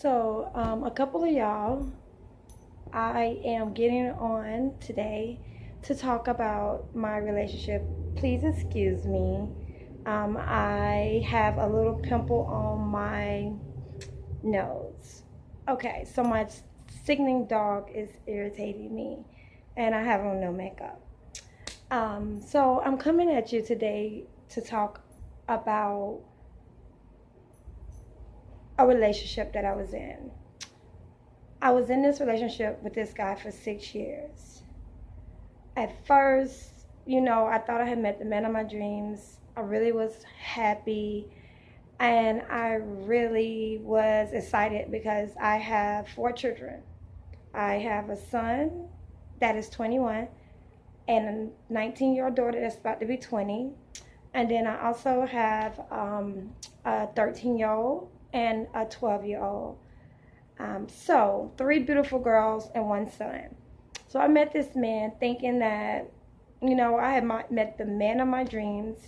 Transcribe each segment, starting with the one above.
A couple of y'all, I am getting on today to talk about my relationship. Please excuse me. I have a little pimple on my nose. Okay, so my sickening dog is irritating me, and I have on no makeup. So I'm coming at you today to talk about a relationship that I was in. I was in this relationship with this guy for 6 years. At first, I thought I had met the man of my dreams. I really was happy and I really was excited because I have 4 children. I have a son that is 21 and a 19-year-old daughter that's about to be 20. And then I also have a 13-year-old and a 12-year-old. So 3 beautiful girls and 1 son. So I met this man thinking that, I had met the man of my dreams,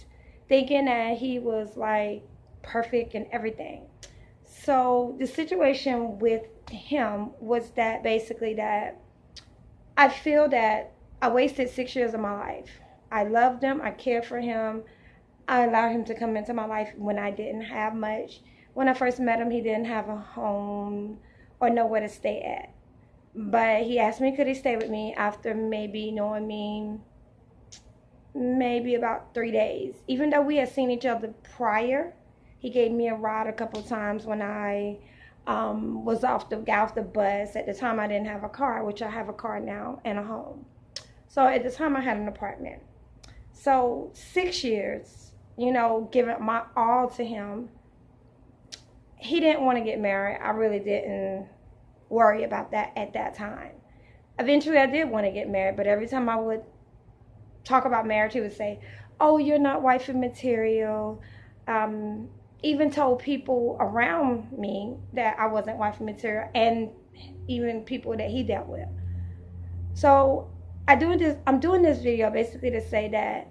thinking that he was like perfect and everything. So the situation with him was that basically that I feel that I wasted 6 years of my life. I loved him. I cared for him. I allowed him to come into my life when I didn't have much. When I first met him, he didn't have a home or nowhere to stay at. But he asked me could he stay with me after maybe knowing me maybe about 3 days. Even though we had seen each other prior, he gave me a ride a couple times when I got off the bus. At the time I didn't have a car, which I have a car now and a home. So at the time I had an apartment. So 6 years, giving my all to him. He didn't want to get married. I really didn't worry about that at that time. Eventually I did want to get married, but every time I would talk about marriage, he would say, oh, you're not wifey material. Even told people around me that I wasn't wifey material, and even people that he dealt with. So I'm doing this video basically to say that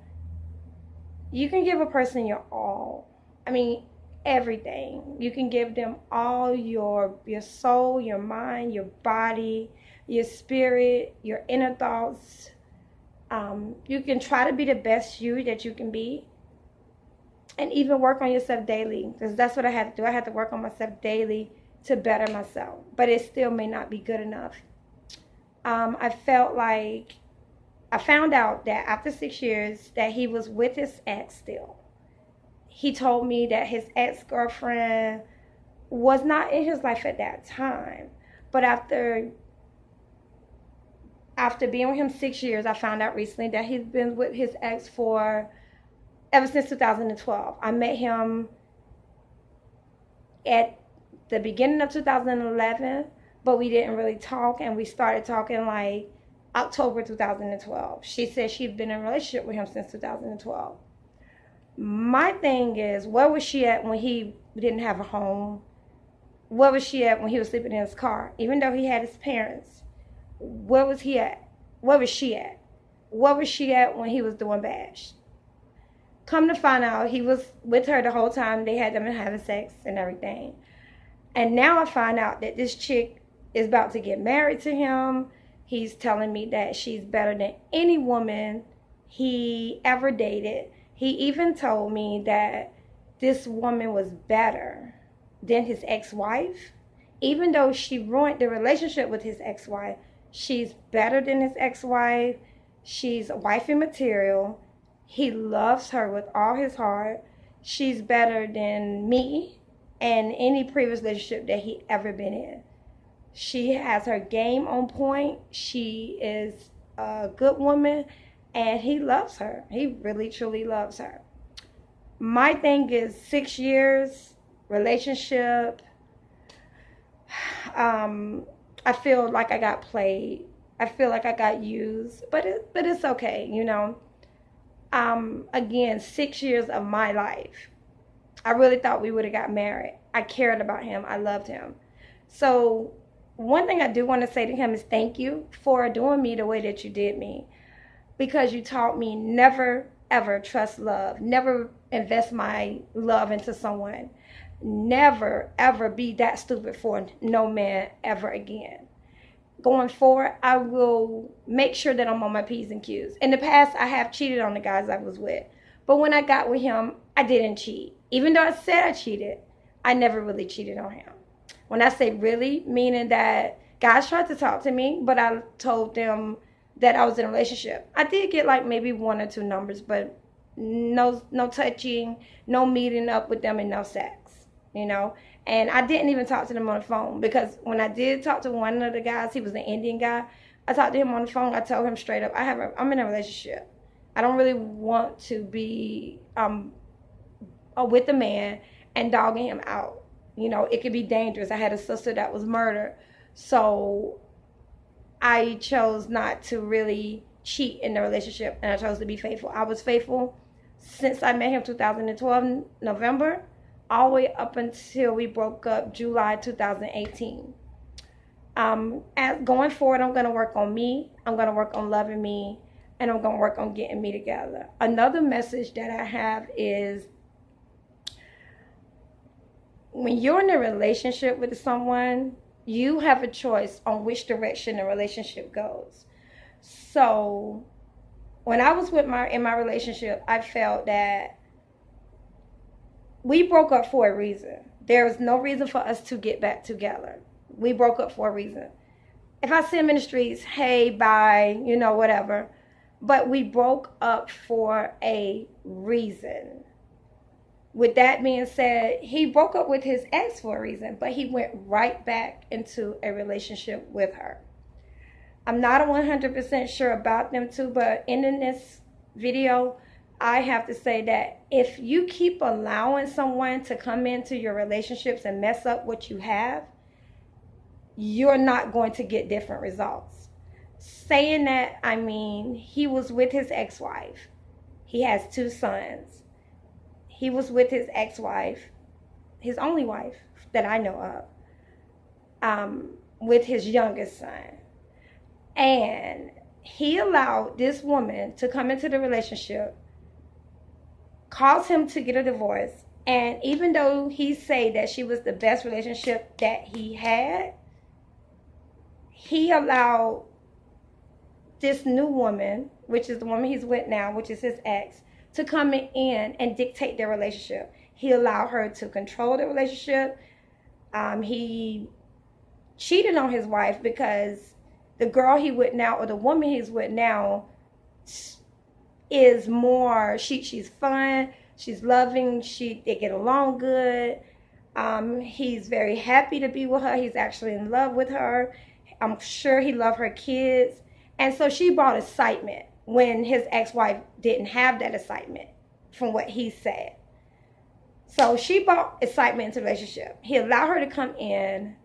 you can give a person your all. I mean, everything. You can give them all your soul, your mind, your body, your spirit, your inner thoughts. You can try to be the best you that you can be, and even work on yourself daily, because that's what I had to do. I had to work on myself daily to better myself, but it still may not be good enough. I felt like I found out that after 6 years that he was with his ex still. He told me that his ex-girlfriend was not in his life at that time. But after being with him 6 years, I found out recently that he's been with his ex for ever since 2012. I met him at the beginning of 2011, but we didn't really talk, and we started talking like October 2012. She said she'd been in a relationship with him since 2012. My thing is, where was she at when he didn't have a home? Where was she at when he was sleeping in his car? Even though he had his parents, where was he at? Where was she at? Where was she at when he was doing bad? Come to find out, he was with her the whole time. They had them having sex and everything. And now I find out that this chick is about to get married to him. He's telling me that she's better than any woman he ever dated. He even told me that this woman was better than his ex-wife. Even though she ruined the relationship with his ex-wife, she's better than his ex-wife. She's wifey material. He loves her with all his heart. She's better than me and any previous relationship that he ever been in. She has her game on point. She is a good woman. And he loves her. He really, truly loves her. My thing is 6 years, relationship. I feel like I got played. I feel like I got used. But it's okay, Again, 6 years of my life. I really thought we would have got married. I cared about him. I loved him. So one thing I do want to say to him is thank you for doing me the way that you did me. Because you taught me never, ever trust love. Never invest my love into someone. Never, ever be that stupid for no man ever again. Going forward, I will make sure that I'm on my P's and Q's. In the past, I have cheated on the guys I was with. But when I got with him, I didn't cheat. Even though I said I cheated, I never really cheated on him. When I say really, meaning that guys tried to talk to me, but I told them that I was in a relationship. I did get like maybe 1 or 2 numbers, but no touching, no meeting up with them, and no sex, you know. And I didn't even talk to them on the phone, because when I did talk to one of the guys, he was an Indian guy. I talked to him on the phone. I told him straight up, I'm in a relationship. I don't really want to be with a man and dogging him out. You know, it could be dangerous. I had a sister that was murdered. So I chose not to really cheat in the relationship, and I chose to be faithful. I was faithful since I met him 2012 November, all the way up until we broke up July 2018. Going forward, I'm going to work on me. I'm going to work on loving me, and I'm going to work on getting me together. Another message that I have is, when you're in a relationship with someone, you have a choice on which direction the relationship goes. So when I was in my relationship, I felt that we broke up for a reason. There was no reason for us to get back together. We broke up for a reason. If I see him in the streets, hey, bye, you know, whatever. But we broke up for a reason. With that being said, he broke up with his ex for a reason, but he went right back into a relationship with her. I'm not 100% sure about them two, but in this video, I have to say that if you keep allowing someone to come into your relationships and mess up what you have, you're not going to get different results. Saying that, I mean, he was with his ex-wife. He has 2 sons. He was with his ex-wife, his only wife that I know of, with his youngest son. And he allowed this woman to come into the relationship, caused him to get a divorce. And even though he say that she was the best relationship that he had, he allowed this new woman, which is the woman he's with now, which is his ex, to come in and dictate their relationship. He allowed her to control the relationship. He cheated on his wife because the girl he with now, or the woman he's with now, is more, she's fun, she's loving, they get along good. He's very happy to be with her. He's actually in love with her. I'm sure he loved her kids. And so she brought excitement when his ex-wife didn't have that excitement, from what he said. So she brought excitement into the relationship. He allowed her to come in.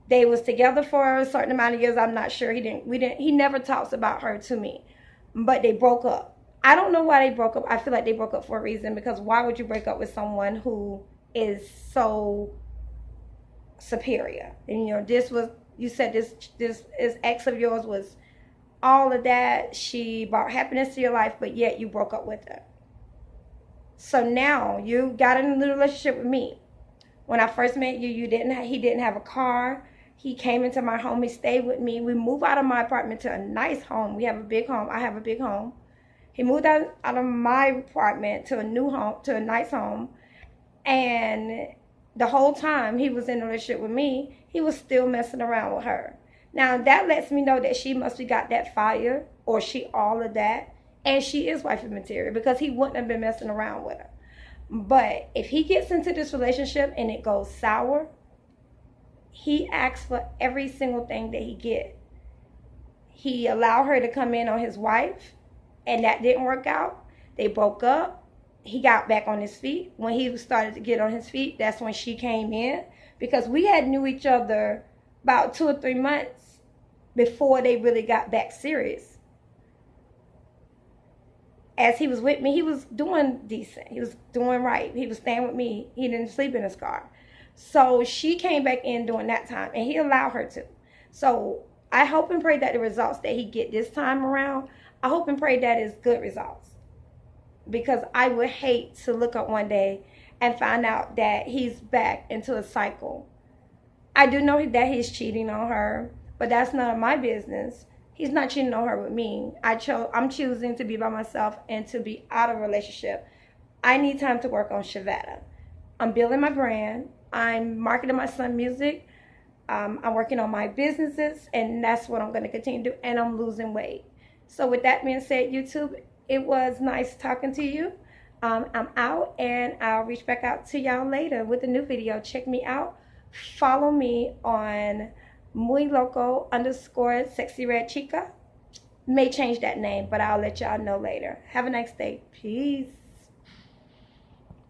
They was together for a certain amount of years. I'm not sure. He never talks about her to me. But they broke up. I don't know why they broke up. I feel like they broke up for a reason, because why would you break up with someone who is so superior? And you said this ex of yours was all of that. She brought happiness to your life, but yet you broke up with her. So now you got in a new relationship with me. When I first met you, he didn't have a car. He came into my home. He stayed with me. We moved out of my apartment to a nice home. We have a big home. I have a big home. He moved out of my apartment to a new home, to a nice home. And the whole time he was in a relationship with me, he was still messing around with her. Now, that lets me know that she must have got that fire, or she all of that, and she is wifey material, because he wouldn't have been messing around with her. But if he gets into this relationship and it goes sour, he asks for every single thing that he get. He allowed her to come in on his wife, and that didn't work out. They broke up. He got back on his feet. When he started to get on his feet, that's when she came in, because we had knew each other about 2 or 3 months before they really got back serious. As he was with me, he was doing decent. He was doing right. He was staying with me. He didn't sleep in his car. So she came back in during that time, and he allowed her to. So I hope and pray that the results that he get this time around, I hope and pray that is good results. because I would hate to look up one day and find out that he's back into a cycle. I do know that he's cheating on her, but that's none of my business. He's not cheating on her with me. I'm choosing to be by myself and to be out of a relationship. I need time to work on Shavetta. I'm building my brand. I'm marketing my son's music. I'm working on my businesses, and that's what I'm going to continue to do. And I'm losing weight. So with that being said, YouTube, it was nice talking to you. I'm out, and I'll reach back out to y'all later with a new video. Check me out. Follow me on muy loco _ sexy red chica. May change that name, but I'll let y'all know later. Have a nice day. Peace.